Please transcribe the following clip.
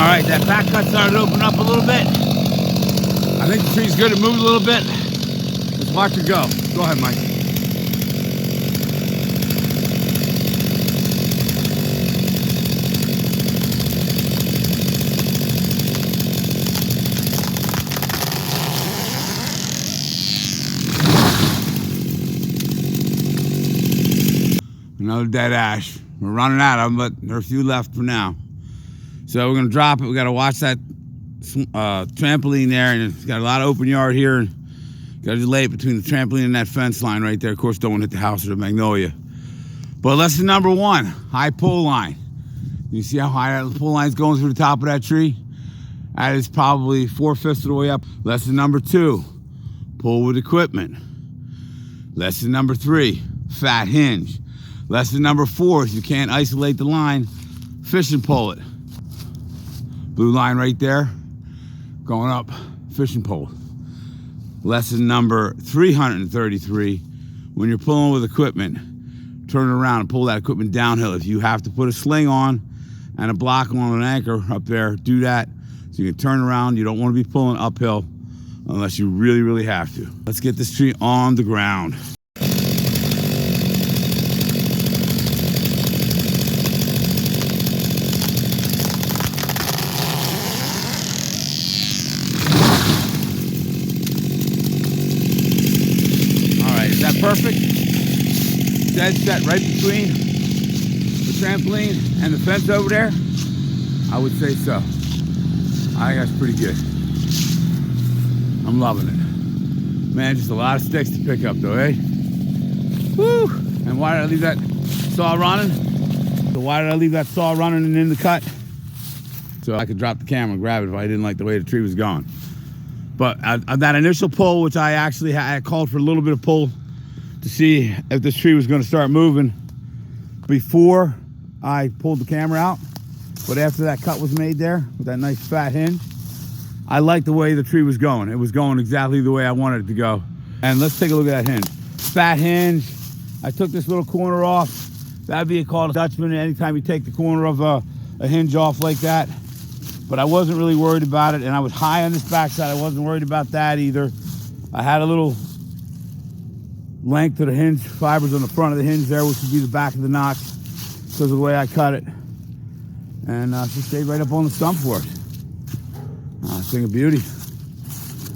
right, that back cut started to open up a little bit. I think the tree's good. It moved a little bit. Let's watch it go. Go ahead, Mike. Another dead ash. We're running out of them, but there are a few left for now. So we're gonna drop it. We gotta watch that trampoline there, and it's got a lot of open yard here. And gotta delay it between the trampoline and that fence line right there. Of course, don't want to hit the house or the magnolia. But lesson number one, high pull line. You see how high that pull line's going through the top of that tree? That is probably 4/5 of the way up. Lesson number two, pull with equipment. Lesson number three, fat hinge. Lesson number four, if you can't isolate the line, fish and pull it. Blue line right there, going up, fish and pull. Lesson number 333, when you're pulling with equipment, turn around and pull that equipment downhill. If you have to put a sling on and a block on an anchor up there, do that so you can turn around. You don't want to be pulling uphill unless you really, really have to. Let's get this tree on the ground. Perfect. Dead set right between the trampoline and the fence over there. I would say so. I think that's pretty good. I'm loving it. Man, just a lot of sticks to pick up though, eh? Woo! And why did I leave that saw running? So why did I leave that saw running and in the cut? So I could drop the camera and grab it if I didn't like the way the tree was going. But that initial pull, which I actually had called for a little bit of pull to see if this tree was going to start moving before I pulled the camera out. But after that cut was made there with that nice fat hinge, I liked the way the tree was going. It was going exactly the way I wanted it to go. And let's take a look at that hinge. Fat hinge. I took this little corner off. That'd be called a Dutchman anytime you take the corner of a hinge off like that. But I wasn't really worried about it, and I was high on this backside. I wasn't worried about that either. I had a little length of the hinge fibers on the front of the hinge there, which would be the back of the notch because of the way I cut it. And she stayed right up on the stump for it. Thing of beauty.